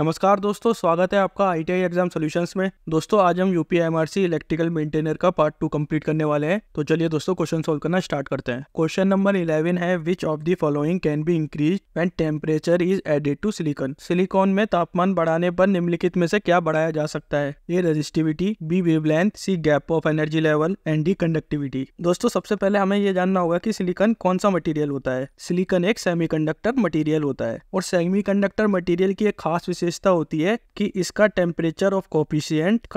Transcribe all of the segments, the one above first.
नमस्कार दोस्तों, स्वागत है आपका ITI एग्जाम सॉल्यूशंस में। दोस्तों आज हम UPMRC इलेक्ट्रिकल मेंटेनर का पार्ट 2 कंप्लीट करने वाले हैं। तो चलिए दोस्तों क्वेश्चन सोल्व करना स्टार्ट करते हैं। क्वेश्चन नंबर 11 है, which of the following can be increase when temperature is added to silicon. Silicon में तापमान बढ़ाने पर निम्नलिखित में से क्या बढ़ाया जा सकता है? A resistivity, B wavelength, C gap of energy level and D conductivity. दोस्तों सबसे पहले हमें ये जानना होगा कि सिलिकॉन कौन सा मटेरियल होता है। सिलिकॉन एक सेमीकंडक्टर मटेरियल होता है और सेमीकंडक्टर मटेरियल की एक खास विशेषता होती है कि इसका टेम्परेचर ऑफ कोफिशिएंट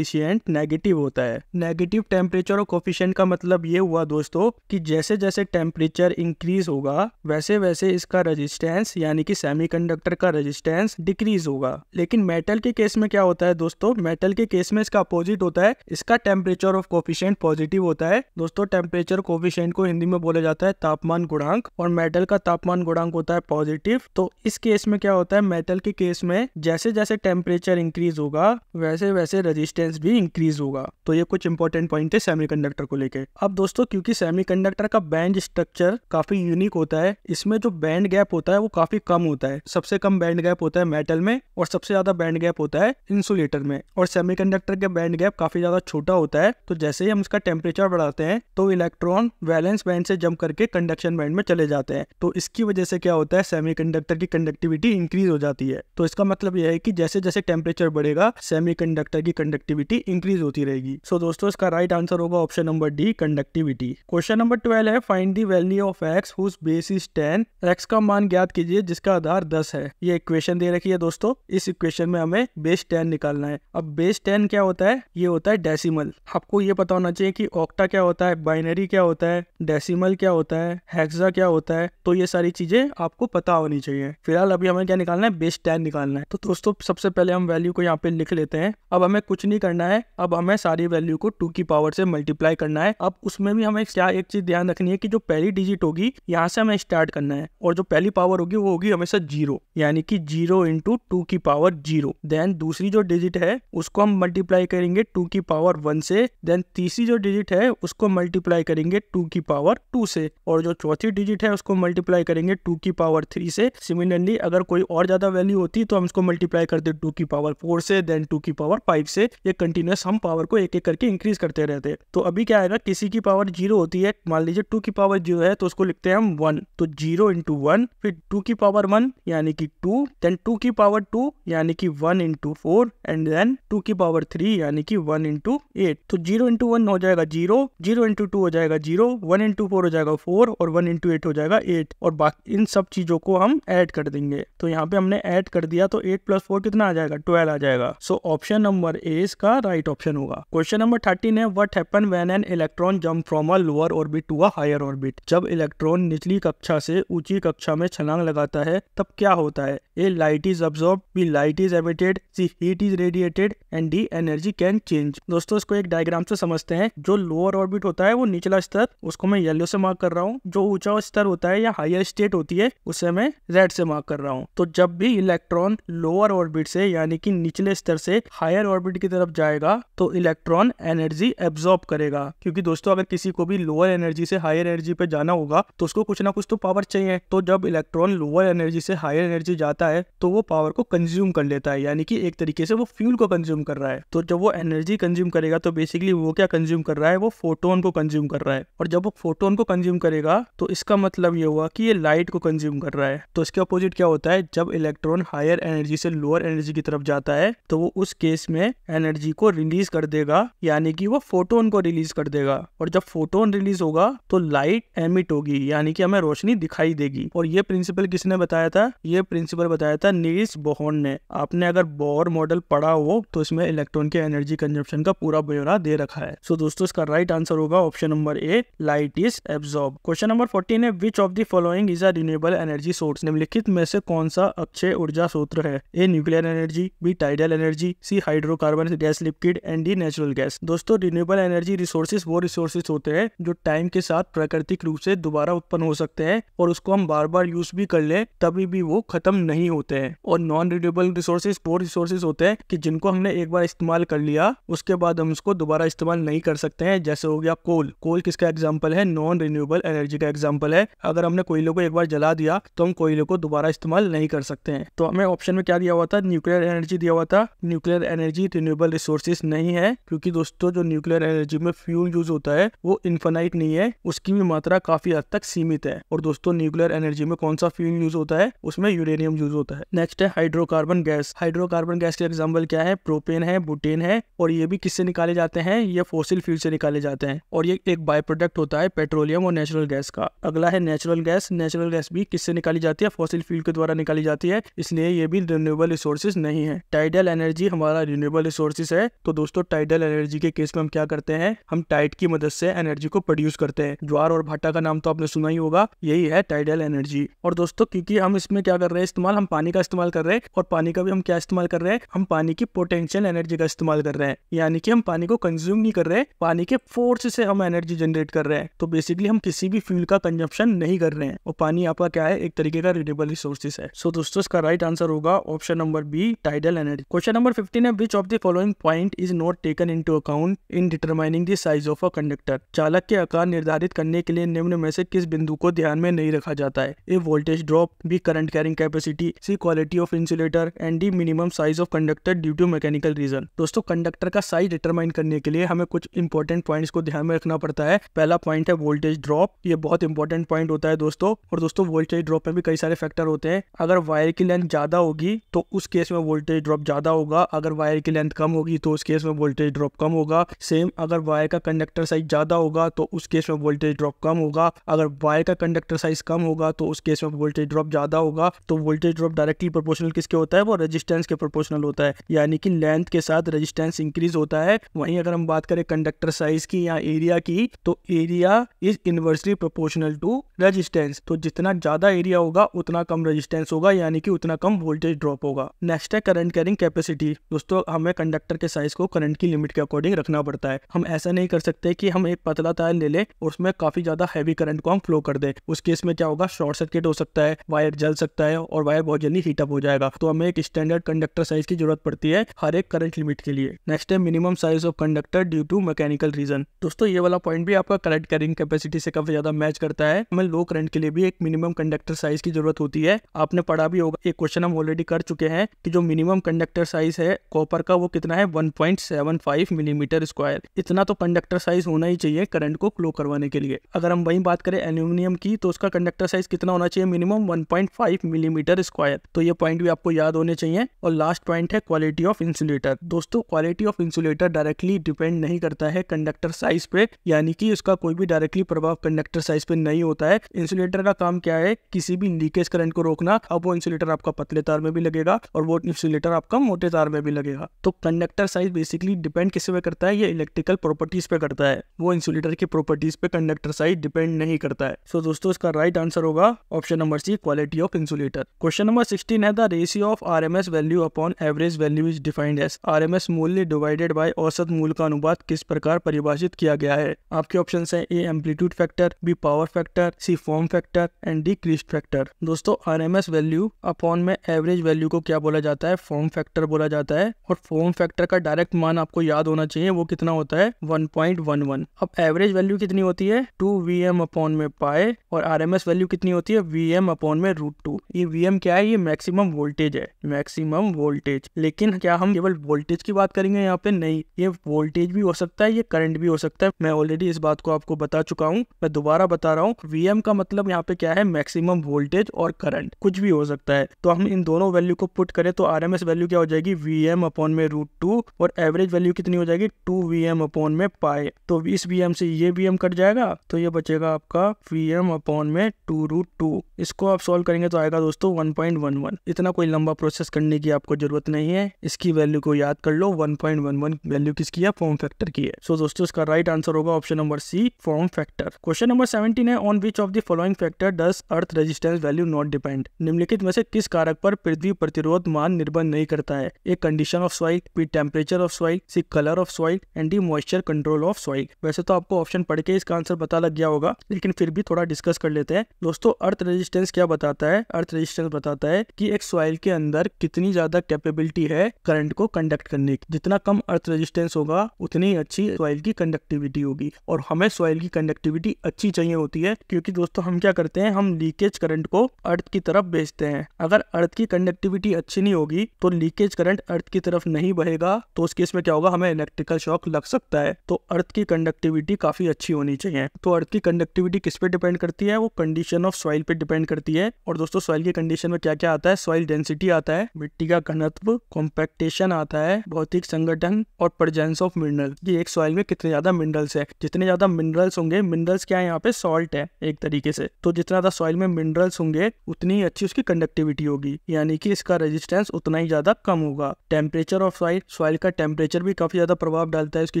नेगेटिव होता है। नेगेटिव टेम्परेचर ऑफ कोफिशिएंट का मतलब ये हुआ दोस्तों कि जैसे जैसे टेम्परेचर इंक्रीज होगा वैसे वैसे इसका रेजिस्टेंस यानी कि सेमीकंडक्टर का रेजिस्टेंस डिक्रीज होगा। लेकिन मेटल के केस में क्या होता है दोस्तों? मेटल के केस में इसका अपोजिट होता है, इसका टेम्परेचर ऑफ कोफिशिएंट पॉजिटिव होता है। दोस्तों टेम्परेचर कोफिशिएंट को हिंदी में बोला जाता है तापमान गुणांक और मेटल का तापमान गुणांक होता है पॉजिटिव। तो इस केस में क्या होता है, मेटल के केस में जैसे जैसे टेम्परेचर इंक्रीज होगा वैसे वैसे रेजिस्टेंस भी इंक्रीज होगा। तो ये कुछ इंपॉर्टेंट पॉइंट है सेमीकंडक्टर को लेके। अब दोस्तों क्योंकि सेमीकंडक्टर का बैंड स्ट्रक्चर काफी यूनिक होता है, इसमें जो बैंड गैप होता है वो काफी कम होता है। सबसे कम बैंड गैप होता है मेटल में और सबसे ज्यादा बैंड गैप होता है इंसुलेटर में। और सेमीकंडक्टर के बैंड गैप काफी ज्यादा छोटा होता है। तो जैसे ही हम इसका टेम्परेचर बढ़ाते हैं तो इलेक्ट्रॉन वैलेंस बैंड से जंप करके कंडक्शन बैंड में चले जाते हैं। तो इसकी वजह से क्या होता है, सेमीकंडक्टर की कंडक्टिविटी इंक्रीज हो जाती है। तो इसका मतलब यह है कि जैसे जैसे टेम्परेचर बढ़ेगा सेमीकंडक्टर की कंडक्टिविटी इंक्रीज होती रहेगी। सो दोस्तों इसका राइट आंसर होगा option number D, conductivity. Question number 12 है, find the value of x whose base is 10। x का मान ज्ञात कीजिए जिसका आधार 10 है। ये इक्वेशन दे रखी है दोस्तों, इस इक्वेशन में हमें बेस 10 निकालना है। अब बेस 10 क्या होता है? ये होता है डेसिमल। आपको ये पता होना चाहिए कि ऑक्टा क्या होता है, बाइनरी क्या होता है, डेसिमल क्या होता है, हेक्सा क्या होता है। तो ये सारी चीजें आपको पता होनी चाहिए। फिलहाल अभी हमें क्या निकालना है, बेस 10 निकालना है। तो दोस्तों सबसे पहले हम वैल्यू को यहाँ पे लिख लेते हैं। अब हमें कुछ नहीं करना है, अब हमें सारी वैल्यू को 2 की पावर से मल्टीप्लाई करना है। अब उसमें भी हमें क्या एक चीज ध्यान रखनी है कि जो पहली डिजिट होगी यहाँ से हमें स्टार्ट करना है और जो पहली पावर होगी वो होगी हमेशा 0, यानी कि 0 इंटू 2 की पावर 0। देन दूसरी जो डिजिट है उसको हम मल्टीप्लाई करेंगे 2 की पावर 1 से। देन तीसरी जो डिजिट है उसको मल्टीप्लाई करेंगे 2 की पावर 2 से और जो चौथी डिजिट है उसको मल्टीप्लाई करेंगे 2 की पावर 3 से। सिमिलरली अगर कोई और ज्यादा वैल्यू होती तो हम इसको मल्टीप्लाई करते 2 की पावर 4 से, देन 2 की पावर 5 से। ये कंटिन्यूअस हम पावर को एक एक करके इंक्रीज करते रहते। तो अभी क्या आएगा, किसी की पावर 0 होती है, मान लीजिए 2 की पावर 0 है तो उसको लिखते हैं हम 1। तो 0 इंटू 1, फिर 2 की पावर 1 यानी कि 2, देन 2 की पावर 2 यानी कि 1 इंटू 4 एंड देन 2 की पावर 3 यानी कि 1 इंटू 8। तो 0 इंटू 1 हो जाएगा 0, 0 इंटू 2 हो जाएगा 0, 1 इंटू 4 हो जाएगा 4 और 1 इंटू 8 हो जाएगा 8। और बाकी इन सब चीजों को हम ऐड कर देंगे। तो यहाँ पे हमने ऐड कर दिया तो 8 प्लस 4 कितना आ जाएगा, 12 आ जाएगा। सो ऑप्शन नंबर ए इसका राइट ऑप्शन होगा। क्वेश्चन नंबर 13 है, what happen when an electron jump from a lower orbit to a higher orbit. जब इलेक्ट्रॉन निचली कक्षा से ऊंची कक्षा में छलांग लगाता है तब क्या होता है? A light is absorb, B light is emitted, C heat is radiated and D energy can change. दोस्तों इसको एक डायग्राम से समझते हैं। जो लोअर ऑर्बिट होता है वो निचला स्तर, उसको मैं येलो से मार्क कर रहा हूँ। जो ऊंचा स्तर होता है या हायर स्टेट होती है उसे मैं रेड से मार्क कर रहा हूँ। तो जब भी इलेक्ट्रॉन लोअर ऑर्बिट से यानी कि निचले स्तर से हायर ऑर्बिट की तरफ जाएगा तो इलेक्ट्रॉन एनर्जी एब्सॉर्ब करेगा। क्योंकि दोस्तों अगर किसी को भी लोअर एनर्जी से हायर एनर्जी पे जाना होगा तो उसको कुछ ना कुछ तो पावर चाहिए। तो जब इलेक्ट्रॉन लोअर एनर्जी से हायर एनर्जी जाता है तो वो पावर को कंज्यूम कर लेता है, यानी कि एक तरीके से वो फ्यूल को कंज्यूम कर रहा है। तो जब वो एनर्जी कंज्यूम करेगा तो बेसिकली वो क्या कंज्यूम कर रहा है, वो फोटोन को कंज्यूम कर रहा है। और जब वो फोटोन को कंज्यूम करेगा तो इसका मतलब ये हुआ कि ये लाइट को कंज्यूम कर रहा है। तो इसके अपोजिट क्या होता है, जब इलेक्ट्रॉन हायर एनर्जी से लोअर एनर्जी की तरफ जाता है तो वो उस केस में एनर्जी को रिलीज कर देगा, यानी कि वो फोटोन को रिलीज कर देगा। और जब फोटोन रिलीज होगा तो लाइट एमिट होगी, यानी कि हमें रोशनी दिखाई देगी। और ये प्रिंसिपल किसने बताया था? ये प्रिंसिपल बताया था नील्स बोहर ने। आपने अगर बोहर मॉडल पढ़ा हो तो इसमें इलेक्ट्रॉन के एनर्जी कंजप्शन का पूरा ब्यौरा दे रखा है। सो दोस्तों इसका राइट आंसर होगा option number A, light is absorb. Question number 14 है, which of the following is a renewable energy source. निम्नलिखित में से कौन सा अक्षय ऊर्जा स्रोत है? A nuclear energy, B tidal energy, C hydrocarbon gas liquid and D natural gas. दोस्तों रिन्यूएबल एनर्जी रिसोर्सेज वो रिसोर्सेज होते हैं जो टाइम के साथ प्राकृतिक रूप से दोबारा उत्पन्न हो सकते हैं और उसको हम बार बार यूज भी कर ले तभी भी वो खत्म नहीं नहीं होते हैं। और नॉन रिन्यूएबल रिसोर्सेज वो रिसोर्सेज होते हैं कि जिनको हमने एक बार इस्तेमाल कर लिया उसके बाद हम उसको दोबारा इस्तेमाल नहीं कर सकते हैं। जैसे हो गया कोल। कोल किसका एग्जाम्पल है? नॉन रिन्यूएबल एनर्जी का एग्जाम्पल है। अगर हमने कोयले को एक बार जला दिया तो हम कोयले को दोबारा इस्तेमाल नहीं कर सकते हैं। तो हमें ऑप्शन में क्या दिया हुआ था? न्यूक्लियर एनर्जी दिया हुआ था। न्यूक्लियर एनर्जी रिन्यूएबल रिसोर्सेज नहीं है, क्योंकि दोस्तों जो न्यूक्लियर एनर्जी में फ्यूल यूज होता है वो इनफाइनाइट नहीं है, उसकी भी मात्रा काफी हद तक सीमित है। और दोस्तों न्यूक्लियर एनर्जी में कौन सा फ्यूल यूज होता है? उसमें यूरेनियम यूज होता है। नेक्स्ट है हाइड्रोकार्बन गैस। हाइड्रोकार्बन गैस के एग्जाम्पल क्या है? प्रोपेन है, बुटेन है, और ये भी किससे निकाले जाते हैं? ये फॉसिल फ्यूल से निकाले जाते हैं और ये एक बाय प्रोडक्ट होता है पेट्रोलियम और नेचुरल गैस का। अगला है नेचुरल गैस। नेचुरल गैस भी किससे निकाली जाती है? फॉसिल फ्यूल के द्वारा निकाली जाती है, इसलिए ये भी रिन्यूएबल रिसोर्सेज नहीं है। टाइडल एनर्जी हमारा रिन्यूएबल रिसोर्सेज है। तो दोस्तों टाइडल एनर्जी के केस में हम क्या करते हैं? हम टाइड की मदद से एनर्जी को प्रोड्यूस करते हैं। ज्वार और भाटा का नाम तो आपने सुना ही होगा, यही है टाइडल एनर्जी। और दोस्तों क्योंकि हम इसमें क्या कर रहे हैं इस्तेमाल? हम पानी का इस्तेमाल कर रहे हैं, और पानी का भी हम क्या इस्तेमाल कर रहे हैं? हम पानी की पोटेंशियल एनर्जी का इस्तेमाल कर रहे हैं, यानी कि हम पानी को कंज्यूम नहीं कर रहे, पानी के फोर्स से हम एनर्जी जनरेट कर रहे हैं। तो बेसिकली हम किसी भी फ्यूल का कंजप्शन नहीं कर रहे हैं, और पानी आपका क्या है? एक तरीके का रिन्यूएबल रिसोर्सेज है। सो दोस्तों इसका राइट आंसर होगा option number B, tidal energy. Question number 15 है, which of the following point is not taken into account in determining the size of a conductor? चालक के आकार निर्धारित करने के लिए निम्न में से किस बिंदु को ध्यान में नहीं रखा जाता है? A voltage drop, B current carrying capacity, C quality of insulator, and D minimum size of conductor due to mechanical reason. दोस्तों कंडक्टर का साइज डिटरमाइन करने के लिए हमें कुछ इंपॉर्टेंट पॉइंट्स को ध्यान में रखना पड़ता है। पहला पॉइंट है वोल्टेज ड्रॉप, ये बहुत इंपॉर्टेंट पॉइंट होता है दोस्तों। और दोस्तों वोल्टेज ड्रॉप में भी कई सारे फैक्टर होते हैं। अगर वायर की लेंथ ज्यादा होगी तो उस केस में वोल्टेज ड्रॉप ज्यादा होगा, अगर वायर की लेंथ कम होगी तो उस केस में वोल्टेज ड्रॉप कम होगा। सेम अगर वायर का कंडक्टर साइज ज्यादा होगा तो उस केस में वोल्टेज ड्रॉप कम होगा, अगर वायर का कंडक्टर साइज कम होगा तो उस केस में वोल्टेज ड्रॉप ज्यादा होगा। तो वोल्टेज ड्रॉप डायरेक्टली प्रोपोर्शनल किसके होता है? वो रेजिस्टेंस के प्रोपोर्शनल होता है, यानी कि लेंथ के साथ रेजिस्टेंस इंक्रीज होता है। वहीं अगर हम बात करें कंडक्टर साइज की या एरिया की, तो area is inversely proportional to resistance. तो जितना ज्यादा एरिया होगा उतना कम रेजिस्टेंस होगा, यानी कि उतना कम वोल्टेज ड्रॉप होगा। नेक्स्ट है करंट कैरिंग कैपेसिटी। दोस्तों हमें कंडक्टर के साइज को करंट की लिमिट के अकॉर्डिंग रखना पड़ता है। हम ऐसा नहीं कर सकते कि हम एक पतला तार ले ले और उसमें काफी ज्यादा हैवी करंट को हम फ्लो कर दे। उस केस में क्या होगा? शॉर्ट सर्किट हो सकता है, वायर जल सकता है और वायर बहुत जल्दी हीट अप हो जाएगा। तो हमें एक स्टैंडर्ड कंडक्टर साइज की जरूरत पड़ती है हर एक करंट लिमिट के लिए। नेक्स्ट है minimum size of conductor due to mechanical reason. दोस्तों ये वाला पॉइंट भी आपका करंट कैरिंग कैपेसिटी से काफी ज्यादा मैच करता है। हमें लो करंट के लिए भी एक मिनिमम कंडक्टर साइज की जरूरत होती है। आपने पढ़ा भी होगा, एक क्वेश्चन हम ऑलरेडी कर चुके हैं कि जो मिनिमम कंडक्टर साइज है कॉपर का वो कितना है? 1.75 मिलीमीटर स्क्वायर। इतना तो कंडक्टर साइज होना ही चाहिए करंट को फ्लो करवाने के लिए। अगर हम वही बात करें एल्यूमिनियम की तो उसका कंडक्टर साइज कितना होना चाहिए? Minimum 1.5 millimetre square. तो ये पॉइंट भी आपको याद होने चाहिए। और लास्ट पॉइंट है क्वालिटी ऑफ इंसुलेटर। दोस्तों quality of insulator directly depend नहीं करता है कंडक्टर साइज पे, यानी कि उसका कोई भी डायरेक्टली प्रभाव कंडक्टर साइज पे नहीं होता है। इंसुलेटर का काम क्या है? किसी भी लीकेज करंट को रोकना। अब वो इंसुलेटर आपका पतले तार में भी लगेगा और वो इंसुलेटर आपका मोटे तार में भी लगेगा। तो कंडक्टर साइज बेसिकली डिपेंड किस पे करता है? ये इलेक्ट्रिकल प्रॉपर्टीज पे करता है। वो इंसुलेटर की प्रॉपर्टीज पे कंडक्टर साइज डिपेंड नहीं करता है। सो दोस्तों इसका राइट आंसर होगा option number C, quality of insulator. Question number 16 है, the ratio of RMS value upon average value is defined as. RMS मूल्य डिवाइडेड बाय औसत मूल्य का अनुपात किस प्रकार परिभाषित किया गया है? आपके ऑप्शन है A amplitude factor, B power factor, C form factor and D crest factor. दोस्तों आरएमएस वैल्यू अपॉन में एवरेज वैल्यू को क्या बोला जाता है? फॉर्म फैक्टर बोला जाता है। और फॉर्म फैक्टर का डायरेक्ट मान आपको याद होना चाहिए, वो कितना होता है? 1.11। अब एवरेज वैल्यू कितनी होती है? 2 VM अपॉन में पाए। और आरएमएस वैल्यू कितनी होती है? VM अपॉन में √2। ये VM क्या है? ये मैक्सिमम वोल्टेज है, मैक्सिमम वोल्टेज। लेकिन क्या हम केवल वोल्टेज की बात करेंगे यहाँ पे? नहीं, ये वोल्टेज भी हो सकता है, ये करंट भी हो सकता है। मैं ऑलरेडी इस बात को आपको बता चुका हूँ, मैं दोबारा बता रहा हूँ। VM का मतलब यहाँ पे क्या है? मैक्सिमम वोल्टेज और करंट, कुछ भी हो सकता है। तो हम इन दोनों वैल्यू को पुट करें तो आरएमएस वैल्यू क्या हो जाएगी? VM अपॉन में √2। और एवरेज वैल्यू कितनी हो जाएगी? 2 VM अपॉन में पाए। तो इस VM से ये VM कट जाएगा तो ये बचेगा आपका VM अपॉन में 2√2। इसको आप सॉल्व करेंगे तो आएगा दोस्तों 1.11। इतना कोई लंबा प्रोसेस करने की आपको जरूरत नहीं है, इसकी वैल्यू को याद कर लो। 1.11 वैल्यू किसकी है? फॉर्म फैक्टर की है। सो दोस्तों इसका राइट आंसर होगा option number C, form factor. Question number 17 है, on which of the following factor does earth resistance value not depend. निम्नलिखित में से किस कारक पर पृथ्वी प्रतिरोध मान निर्भर नहीं करता है? A condition of soil, B temperature of soil, C colour of soil and D moisture control of soil. वैसे तो आपको ऑप्शन पढ़ के इसका आंसर पता लग गया होगा, लेकिन फिर भी थोड़ा डिस्कस कर लेते हैं। दोस्तों अर्थ रेजिस्टेंस क्या बताता है? अर्थ रेजिस्टेंस बताता बताता है कि एक सॉइल के अंदर कितनी ज्यादा कैपेबिलिटी है करंट को कंडक्ट करने की। जितना कम अर्थ रेजिस्टेंस होगा उतनी अच्छी सॉइल की कंडक्टिविटी होगी। और हमें सॉइल की कंडक्टिविटी अच्छी चाहिए होती है, क्योंकि दोस्तों हम क्या करते हैं, हम लीकेज करंट को अर्थ की तरफ भेजते हैं। अगर अर्थ की कंडक्टिविटी अच्छी नहीं होगी तो लीकेज करंट अर्थ की तरफ नहीं बहेगा, तो उस केस में क्या होगा, हमें इलेक्ट्रिकल शॉक लग सकता है। तो अर्थ की कंडक्टिविटी काफी अच्छी होनी चाहिए। तो अर्थ की कंडक्टिविटी किस पे डिपेंड करती है, वो कंडीशन ऑफ सॉइल पे डिपेंड करती है। और दोस्तों सॉइल की कंडीशन में क्या क्या आता है, सॉइल डेंसिटी आता है, मिट्टी का घनत्व, कॉम्पैक्टेशन आता है, भौतिक संगठन और प्रेजेंस ऑफ मिनरल। ये एक सॉइल में कितने ज्यादा मिनरल्स है। जितने ज्यादा मिनरल्स होंगे, मिनरल्स क्या है यहाँ पे, सॉल्ट है एक तरीके से, तो जितना ज्यादा सॉइल में मिनरल्स होंगे उतनी ही अच्छी उसकी कंडक्टिविटी होगी, यानी कि इसका रेजिस्टेंस उतना ही ज्यादा कम होगा। टेम्परेचर ऑफ सॉइल, सॉइल का टेम्परेचर भी काफी ज्यादा प्रभाव डालता है उसकी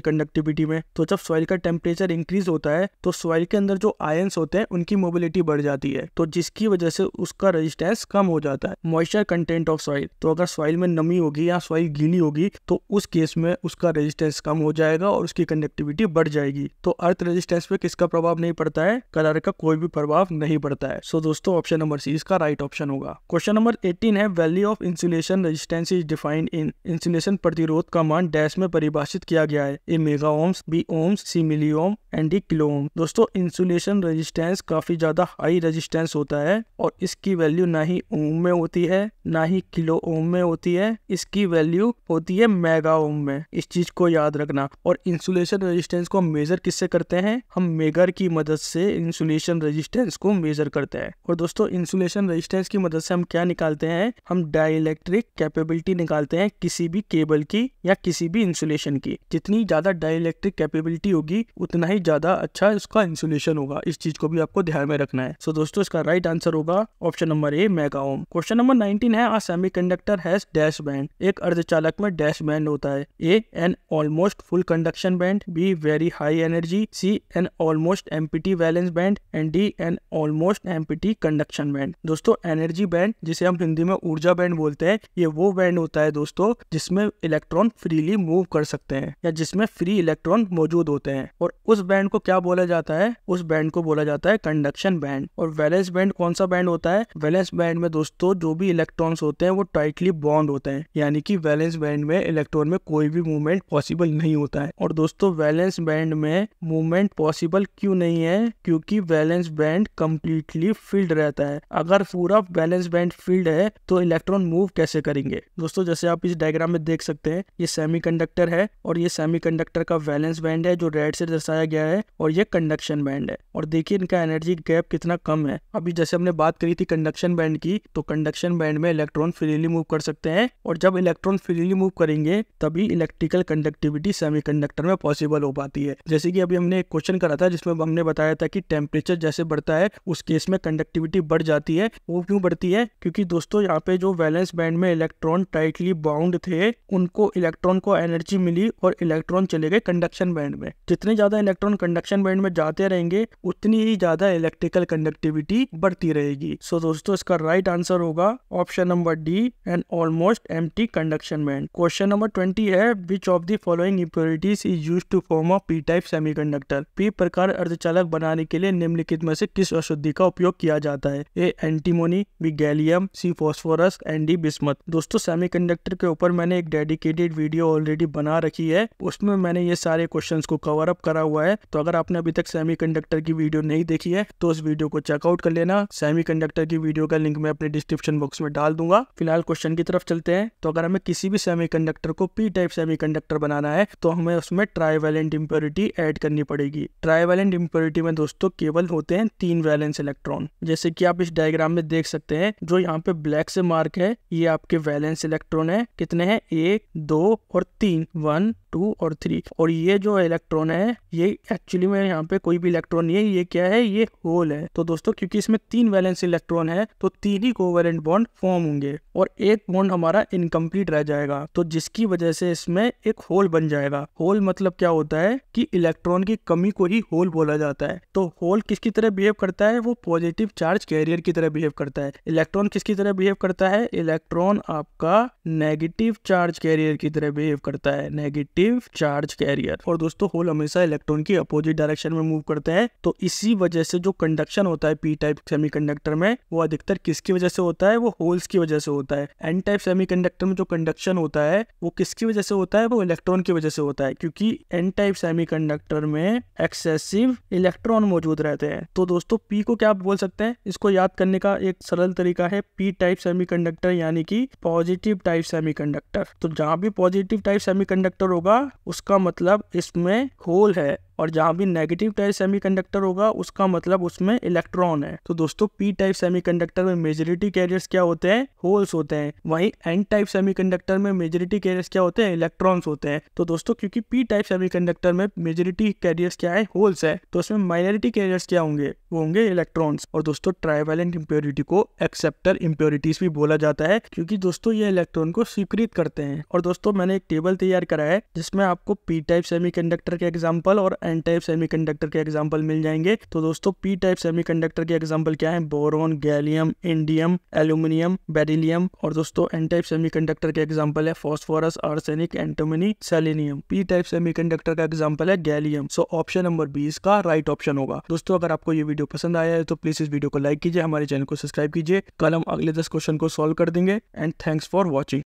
कंडक्टिविटी में। तो जब सॉइल का टेम्परेचर इंक्रीज होता है तो सॉइल के अंदर जो आयंस होते हैं उनकी मोबिलिटी बढ़ जाती है, तो जिसकी वजह से उसका रेजिस्टेंस कम हो जाता है। मॉइस्चर कंटेंट ऑफ सॉइल, तो अगर सॉइल में नमी होगी या सॉइल गीली होगी तो उस केस में उसका रेजिस्टेंस कम हो जाएगा और उसकी कंडक्टिविटी बढ़ जाएगी। तो अर्थ रेजिस्टेंस पे किसका प्रभाव नहीं पड़ता है, कलर का कोई भी प्रभाव नहीं पड़ता है। सो दोस्तों ऑप्शन नंबर सी इसका राइट ऑप्शन होगा। क्वेश्चन नंबर 18 है, value of insulation resistance is defined in. Insulation प्रतिरोध का मान डैश में परिभाषित किया गया है, A mega ohms, B ohms, C milli ohm and D kilo ohm. दोस्तों इंसुलेशन रेजिस्टेंस काफी ज्यादा हाई रेजिस्टेंस होता है और इसकी वैल्यू ना ही ओम में होती है ना ही किलो ओम में होती है, इसकी वैल्यू होती है मेगा ओम में। इस चीज को याद रखना। और इंसुलेशन रेजिस्टेंस को हम मेजर किससे करते हैं, हम मेगर की मदद से इंसुलेशन रेजिस्टेंस को मेजर करते हैं। और दोस्तों इंसुलेशन रेजिस्टेंस की मदद से हम क्या निकालते हैं, हम डाइइलेक्ट्रिक कैपेबिलिटी निकालते हैं किसी भी केबल की या किसी भी इंसुलेशन की। जितनी ज्यादा डाइइलेक्ट्रिक कैपेबिलिटी होगी उतना ही ज्यादा अच्छा उसका इंसुलेशन होगा। इस चीज को भी आपको ध्यान में रखना है। सो दोस्तों इसका राइट आंसर होगा option number A mega ohm. Question number 19 है, a semiconductor has dash band. एक अर्धचालक में डैश बैंड होता है, A an almost full conduction band, B very high energy, C an almost empty valence band and D an almost empty conduction band. दोस्तों energy band, जिसे हम हिंदी में ऊर्जा बैंड बोलते हैं, ये वो बैंड होता है दोस्तों जिसमें इलेक्ट्रॉन फ्रीली मूव कर सकते हैं या जिसमें फ्री इलेक्ट्रॉन मौजूद होते हैं। और उस बैंड को क्या बोला जाता है, उस बैंड को बोला जाता है कंडक्शन बैंड। और वैलेंस बैंड कौन सा बैंड होता है, वैलेंस बैंड में दोस्तों जो भी इलेक्ट्रॉन्स होते हैं वो टाइटली बॉन्ड होते हैं, यानी कि वैलेंस बैंड में इलेक्ट्रॉन में कोई भी मूवमेंट पॉसिबल नहीं होता है। और दोस्तों वैलेंस बैंड में मूवमेंट पॉसिबल क्यों नहीं है, क्योंकि वैलेंस बैंड कंप्लीटली फिल्ड रहता है। अगर पूरा वैलेंस बैंड फिल्ड है तो इलेक्ट्रॉन मूव कैसे करेंगे। दोस्तों जैसे आप इस डायग्राम में देख सकते हैं, ये सेमीकंडक्टर है और ये सेमीकंडक्टर का वैलेंस बैंड है जो रेड से दर्शाया गया है, और ये कंडक्शन बैंड है। और देखिए इनका एनर्जी गैप कितना कम है। अभी जैसे हमने बात करी थी कंडक्शन बैंड की, तो कंडक्शन बैंड में इलेक्ट्रॉन फ्रीली मूव कर सकते हैं, और जब इलेक्ट्रॉन फ्रीली मूव करेंगे तभी इलेक्ट्रिकल कंडक्टिविटी सेमीकंडक्टर में पॉसिबल हो पाती है। जैसे कि अभी हमने एक क्वेश्चन करा था जिसमें हमने बताया था कि टेम्परेचर जैसे बढ़ता है उस केस में कंडक्टिविटी बढ़ जाती है। वो क्यों बढ़ती है, क्योंकि दोस्तों यहाँ पे जो वैलेंस बैंड में इलेक्ट्रॉन टाइटली बाउंड थे उनको इलेक्ट्रॉन को एनर्जी मिली और इलेक्ट्रॉन चले गए कंडक्शन बैंड में। जितने ज्यादा इलेक्ट्रॉन कंडक्शन बैंड में जाते रहेंगे उतनी ही ज्यादा इलेक्ट्रिकल कंडक्टिविटी बढ़ती रहेगी। सो दोस्तों इसका राइट आंसर होगा option number D an almost empty conduction band. Question number 20 है, which of the following impurities is used to form a P type semiconductor. P प्रकार अर्धचालक बनाने के लिए निम्नलिखित में से किस अशुद्धि का उपयोग किया जाता है, A antimony, B gallium, C phosphorus and D bismuth. दोस्तों सेमीकंडक्टर के ऊपर मैंने एक डेडिकेटेड वीडियो ऑलरेडी बना रखी है, उसमें मैंने ये सारे क्वेश्चंस को कवर अप करा हुआ है। तो अगर आपने अभी तक सेमीकंडक्टर की वीडियो नहीं देखी है तो उस वीडियो को चेकआउट कर लेना। सेमीकंडक्टर की वीडियो का लिंक मैं अपने डिस्क्रिप्शन बॉक्स में डाल दूंगा। फिलहाल क्वेश्चन की तरफ चलते हैं। तो अगर हमें किसी भी सेमीकंडक्टर को पी टाइप सेमीकंडक्टर बनाना है तो हमें उसमें ट्राईवैलेंट इंप्योरिटी ऐड करनी पड़ेगी। ट्राईवैलेंट इंप्योरिटी में दोस्तों केवल होते हैं 3 वैलेंस इलेक्ट्रॉन, जैसे कि आप इस डायग्राम में देख सकते हैं। जो यहाँ पे ब्लैक से मार्क है ये आपके वैलेंस इलेक्ट्रॉन है। कितने हैं, 1, 2 और 3, 1, 2 और 3। और ये जो इलेक्ट्रॉन है ये एक्चुअली में यहाँ पे कोई भी इलेक्ट्रॉन नहीं है, ये क्या है, ये होल है। तो दोस्तों क्योंकि इसमें 3 वैलेंस इलेक्ट्रॉन है तो 3 ही कोवैलेंट बॉन्ड फॉर्म होंगे और एक बॉन्ड हमारा इनकम्प्लीट रह जाएगा, तो जिसकी वजह से इसमें एक होल बन जाएगा। होल मतलब क्या होता है कि इलेक्ट्रॉन की कमी को ही होल बोला जाता है। तो होल किसकी तरह बिहेव करता है, वो पॉजिटिव चार्ज कैरियर की तरह बिहेव करता है। इलेक्ट्रॉन किसकी तरह बिहेव करता है, इलेक्ट्रॉन आपका नेगेटिव चार्ज कैरियर की तरह बिहेव करता है। Negative negative charge carrier. और दोस्तों होल हमेशा इलेक्ट्रॉन की अपोजिट डायरेक्शन में मूव करते हैं, तो इसी वजह से जो कंडक्शन होता है पी टाइप सेमीकंडक्टर में वो अधिकतर किसकी वजह से होता है, वो होल्स की वजह से होता है। एन टाइप सेमीकंडक्टर में जो कंडक्शन होता है वो किसकी वजह से होता है, वो इलेक्ट्रॉन की वजह से होता है, क्योंकि एन टाइप सेमीकंडक्टर में एक्सेसिव इलेक्ट्रॉन मौजूद रहते हैं। तो दोस्तों पी को क्या आप बोल सकते हैं, इसको याद करने का एक सरल तरीका है पी टाइप सेमीकंडक्टर यानी कि पॉजिटिव टाइप सेमीकंडक्टर। तो जहां भी पॉजिटिव टाइप सेमीकंडक्टर होगा उसका मतलब इसमें होल है, और जहां भी नेगेटिव टाइप सेमीकंडक्टर होगा उसका मतलब उसमें इलेक्ट्रॉन है। तो दोस्तों पी टाइप सेमीकंडक्टर में मेजॉरिटी कैरियर्स क्या होते हैं, होल्स होते हैं। वहीं एन टाइप सेमीकंडक्टर में मेजॉरिटी कैरियर्स क्या होते हैं, इलेक्ट्रॉन्स होते हैं। तो दोस्तों क्योंकि पी टाइप सेमीकंडक्टर में मेजॉरिटी कैरियर्स क्या है, होल्स है, तो उसमें माइनॉरिटी कैरियर्स क्या होंगे, वो होंगे इलेक्ट्रॉन्स। और दोस्तों ट्राइवेलेंट इंप्योरिटी को एक्सेप्टर इंप्योरिटीज भी बोला जाता है, क्योंकि दोस्तों ये इलेक्ट्रॉन को स्वीकृत करते हैं। और दोस्तों मैंने एक टेबल तैयार करा है जिसमें आपको पी टाइप सेमीकंडक्टर के एग्जांपल और एन टाइप सेमीकंडक्टर के एग्जांपल मिल जाएंगे। तो दोस्तों पी टाइप सेमीकंडक्टर के एग्जांपल क्या है, boron, gallium, indium, aluminium, beryllium. और दोस्तों एन टाइप सेमीकंडक्टर के एग्जांपल है phosphorus, arsenic, antimony, selenium. P type semiconductor का एग्जांपल है गैलियम। सो ऑप्शन नंबर 20 का राइट ऑप्शन होगा। दोस्तों अगर आपको ये वीडियो पसंद आया है तो प्लीज इस वीडियो को लाइक कीजिए, हमारे चैनल को सब्सक्राइब कीजिए। कल हम अगले 10 क्वेश्चन को सॉल्व कर देंगे। And thanks for watching.